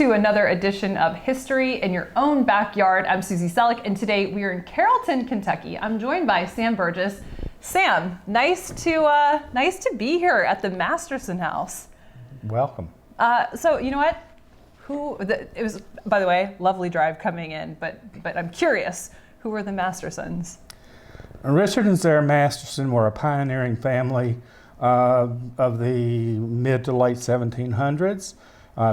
to another edition of History in Your Own Backyard. I'm Susie Selleck, and today we are in Carrollton, Kentucky. I'm joined by Sam Burgess. Sam, nice to be here at the Masterson House. Welcome. So you know what? It was, by the way, lovely drive coming in, but I'm curious, who were the Mastersons? Richard and Sarah Masterson were a pioneering family of the mid to late 1700s.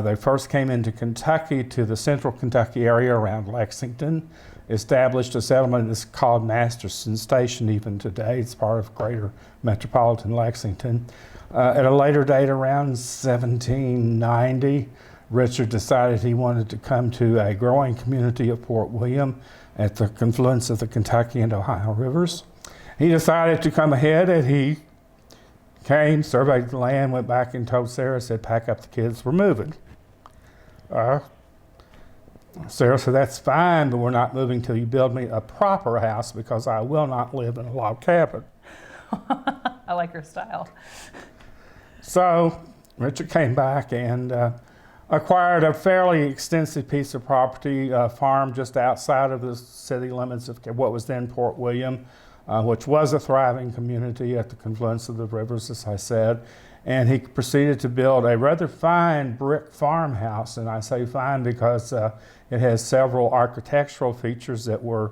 They first came into Kentucky, to the central Kentucky area around Lexington, established a settlement that's called Masterson Station even today. It's part of greater metropolitan Lexington. At a later date, around 1790, Richard decided he wanted to come to a growing community of Fort William at the confluence of the Kentucky and Ohio rivers. He decided to come ahead, and he came, surveyed the land, went back and told Sarah, said, pack up the kids, we're moving. Sarah said, that's fine, but we're not moving till you build me a proper house because I will not live in a log cabin. I like your style. So Richard came back and acquired a fairly extensive piece of property, a farm just outside of the city limits of what was then Fort William, which was a thriving community at the confluence of the rivers, as I said. And he proceeded to build a rather fine brick farmhouse, and I say fine because it has several architectural features that were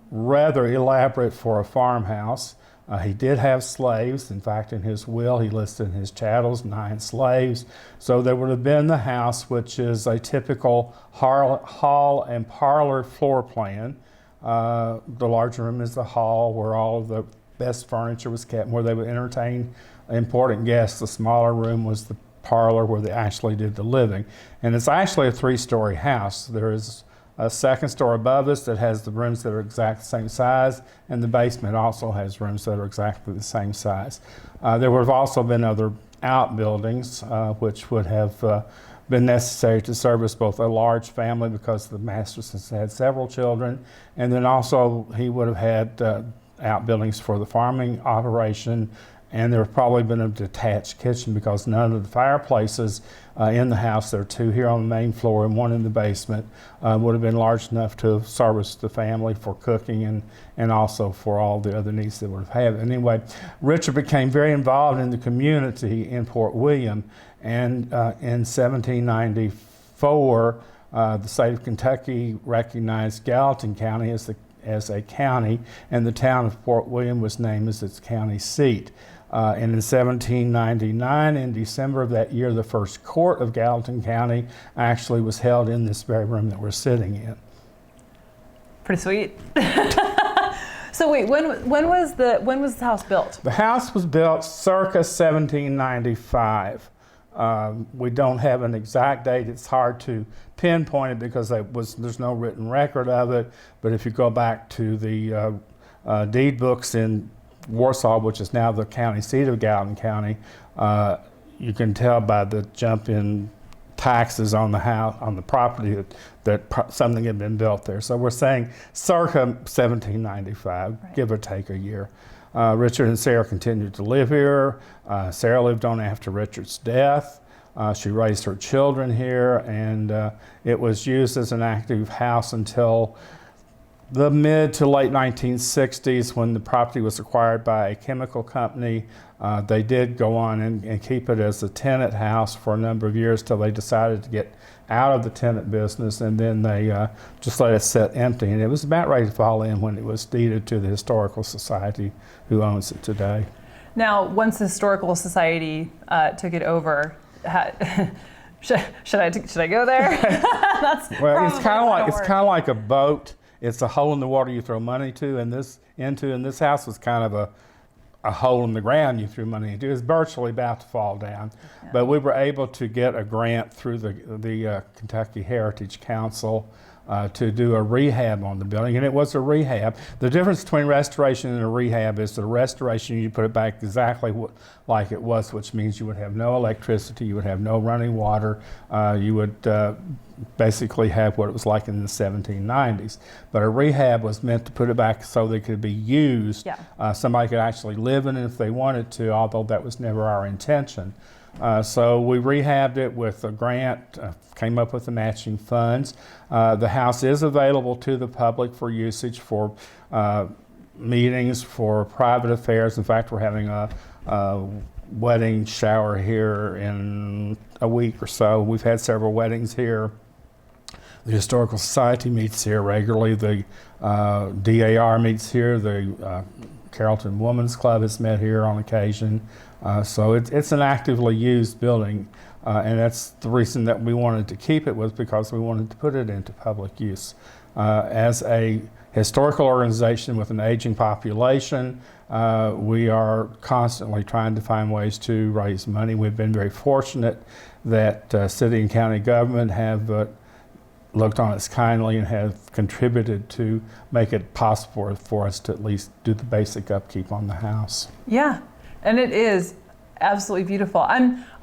rather elaborate for a farmhouse. He did have slaves. In fact, in his will, he listed in his chattels 9 slaves. So there would have been the house, which is a typical hall and parlor floor plan. The larger room is the hall, where all of the best furniture was kept, where they would entertain important guests. The smaller room was the parlor, where they actually did the living. And it's actually a 3-story house. There is a second story above us that has the rooms that are exactly the same size, and the basement also has rooms that are exactly the same size. There would have also been other outbuildings, which would have been necessary to service both a large family, because the Mastersons had several children, and then also he would have had outbuildings for the farming operation. And there would probably been a detached kitchen, because none of the fireplaces in the house, there are 2 here on the main floor and 1 in the basement, would have been large enough to service the family for cooking and also for all the other needs they would have had. Anyway, Richard became very involved in the community in Fort William, and in 1794, the state of Kentucky recognized Carrollton County as a county, and the town of Fort William was named as its county seat. And in 1799, in December of that year, the first court of Carrollton County actually was held in this very room that we're sitting in. Pretty sweet. So wait, when was the house built? The house was built circa 1795. We don't have an exact date. It's hard to pinpoint it because there's no written record of it. But if you go back to the deed books in Warsaw, which is now the county seat of Carrollton County, you can tell by the jump in taxes on the house, on the property, that something had been built there. So we're saying circa 1795, right, give or take a year. Richard and Sarah continued to live here. Sarah lived on after Richard's death. She raised her children here, and it was used as an active house until the mid to late 1960s, when the property was acquired by a chemical company. They did go on and keep it as a tenant house for a number of years till they decided to get out of the tenant business, and then they just let it sit empty. And it was about ready to fall in when it was deeded to the Historical Society, who owns it today. Now, once the Historical Society took it over, should I go there? Well, it's kind of like a boat. It's a hole in the water you throw money and this house was kind of a hole in the ground you threw money into. It was virtually about to fall down. Yeah. But we were able to get a grant through the Kentucky Heritage Council to do a rehab on the building, and it was a rehab. The difference between restoration and a rehab is the restoration, you put it back exactly like it was, which means you would have no electricity, you would have no running water, you would basically have what it was like in the 1790s. But a rehab was meant to put it back so they could be used. Yeah. Somebody could actually live in it if they wanted to, although that was never our intention. So we rehabbed it with a grant, came up with the matching funds. The house is available to the public for usage for meetings, for private affairs. In fact, we're having a wedding shower here in a week or so. We've had several weddings here. The Historical Society meets here regularly. The DAR meets here. The Carrollton Women's Club has met here on occasion. So it's an actively used building, and that's the reason that we wanted to keep it, was because we wanted to put it into public use. As a historical organization with an aging population, we are constantly trying to find ways to raise money. We've been very fortunate that city and county government have looked on us kindly and have contributed to make it possible for us to at least do the basic upkeep on the house. Yeah, and it is absolutely beautiful.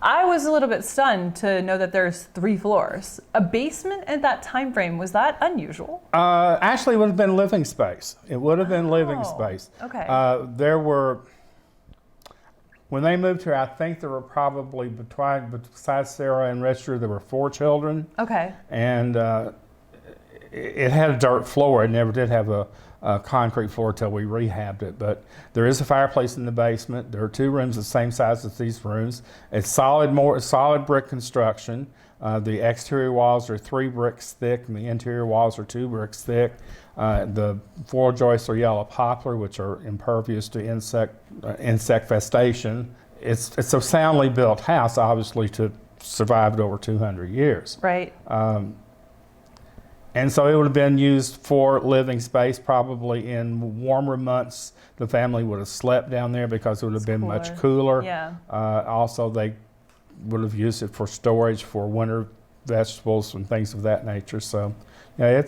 I was a little bit stunned to know that there's 3 floors. A basement at that time frame, was that unusual? Actually, it would have been living space. It would have been living space. Okay. There were, when they moved here, I think there were probably, besides Sarah and Richard, there were 4 children. Okay. And it had a dirt floor. It never did have a concrete floor till we rehabbed it. But there is a fireplace in the basement. There are 2 rooms the same size as these rooms. It's solid brick construction. The exterior walls are 3 bricks thick, and the interior walls are 2 bricks thick. The floor joists are yellow poplar, which are impervious to insect infestation. It's a soundly built house, obviously, to survived over 200 years. Right. And so it would have been used for living space. Probably in warmer months, the family would have slept down there because it would have been much cooler. Yeah. Also, they would have used it for storage for winter vegetables and things of that nature. So, yeah,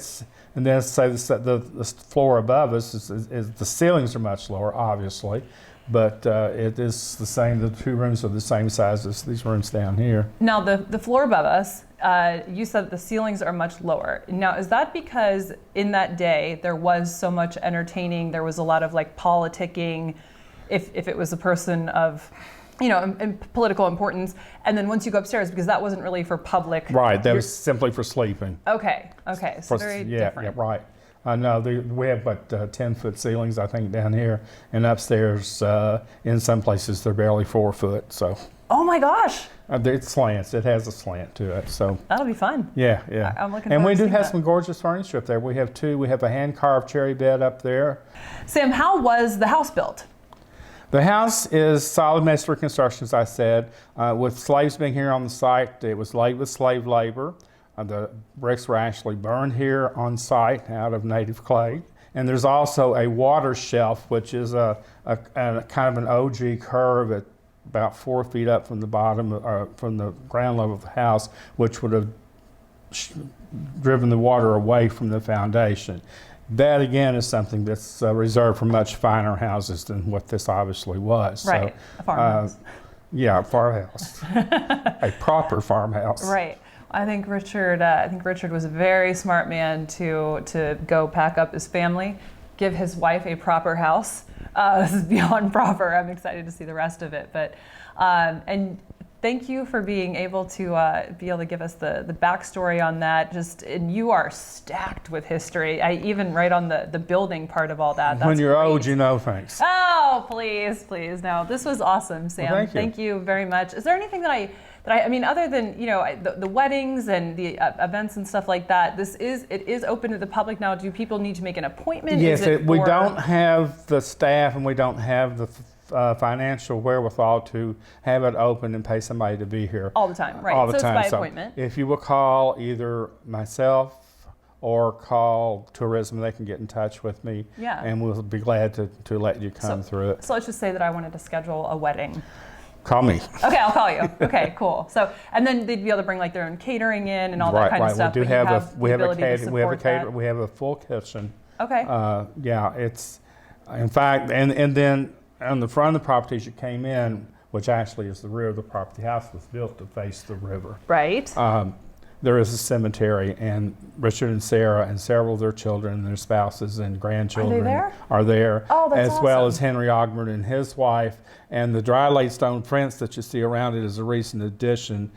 and then say the floor above us is the ceilings are much lower, obviously, but it is the same. The 2 rooms are the same size as these rooms down here. Now the floor above us, you said the ceilings are much lower. Now, is that because in that day there was so much entertaining, there was a lot of like politicking, if it was a person of, in political importance, and then once you go upstairs, because that wasn't really for public. Right, that was simply for sleeping. Okay, so very different. Yeah, right. No, we have about 10-foot ceilings, I think, down here, and upstairs, in some places, they're barely 4 foot. So. Oh my gosh! It slants. It has a slant to it. So. That'll be fun. Yeah. I'm looking. And we do have some gorgeous furniture up there. We have 2. We have a hand-carved cherry bed up there. Sam, how was the house built? The house is solid masonry construction, as I said. With slaves being here on the site, it was laid with slave labor. The bricks were actually burned here on site out of native clay. And there's also a water shelf, which is a kind of an OG curve at about 4 feet up from the bottom, from the ground level of the house, which would have driven the water away from the foundation. That, again, is something that's reserved for much finer houses than what this obviously was. Right, so, a farmhouse. Yeah, a farmhouse. A proper farmhouse. Right. I think Richard was a very smart man to go pack up his family, give his wife a proper house. This is beyond proper. I'm excited to see the rest of it. But and thank you for being able to give us the backstory on that. And you are stacked with history. I even write on the building part of all that. That's when you're great. old, you know things. Oh, please. No, this was awesome, Sam. Well, thank you very much. Is there anything that I mean, other than the weddings and the events and stuff like that, it is open to the public now. Do people need to make an appointment? Yes, we don't have the staff and we don't have the financial wherewithal to have it open and pay somebody to be here all the time, right? All the time. It's by appointment. If you will call either myself or call tourism, they can get in touch with me. Yeah. And we'll be glad to let you come through it. So let's just say that I wanted to schedule a wedding. Call me. Okay, I'll call you. Okay, cool. So, and then they'd be able to bring like their own catering in and all that kind of stuff. We have a catering. We have a full kitchen. Okay. Yeah, it's in fact, and then on the front of the property as you came in, which actually is the rear of the property, the house was built to face the river. Right. there is a cemetery, and Richard and Sarah and several of their children and their spouses and grandchildren are there, Oh, that's as well awesome. as Henry Ogburn and his wife. And the dry laid stone fence that you see around it is a recent addition.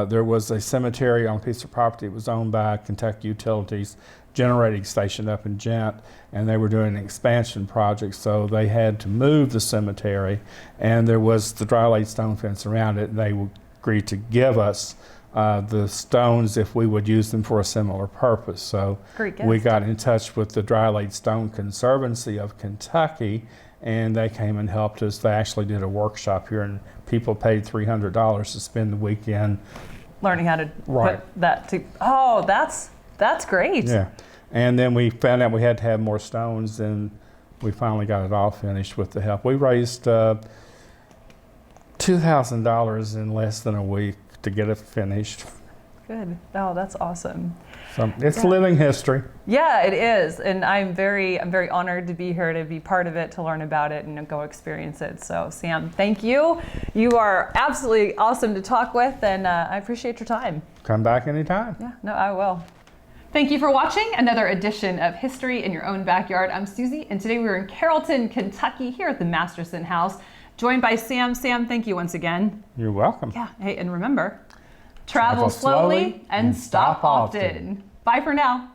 There was a cemetery on a piece of property that was owned by Kentucky Utilities generating station up in Gent, and they were doing an expansion project, so they had to move the cemetery, and there was the dry laid stone fence around it, and they agreed to give us the stones if we would use them for a similar purpose. So we got in touch with the Dry Laid Stone Conservancy of Kentucky, and they came and helped us. They actually did a workshop here, and people paid $300 to spend the weekend learning how to put that to. Oh, that's great. Yeah, and then we found out we had to have more stones, and we finally got it all finished with the help. We raised $2,000 in less than a week to get it finished. Good. Oh, that's awesome. So it's living history. Yeah, it is, and I'm very honored to be here to be part of it, to learn about it, and go experience it. So, Sam, thank you. You are absolutely awesome to talk with, and I appreciate your time. Come back anytime. Yeah, no, I will. Thank you for watching another edition of History in Your Own Backyard. I'm Susie, and today we're in Carrollton, Kentucky, here at the Masterson House, joined by Sam. Sam, thank you once again. You're welcome. Yeah, hey, and remember, travel slowly and stop often. Bye for now.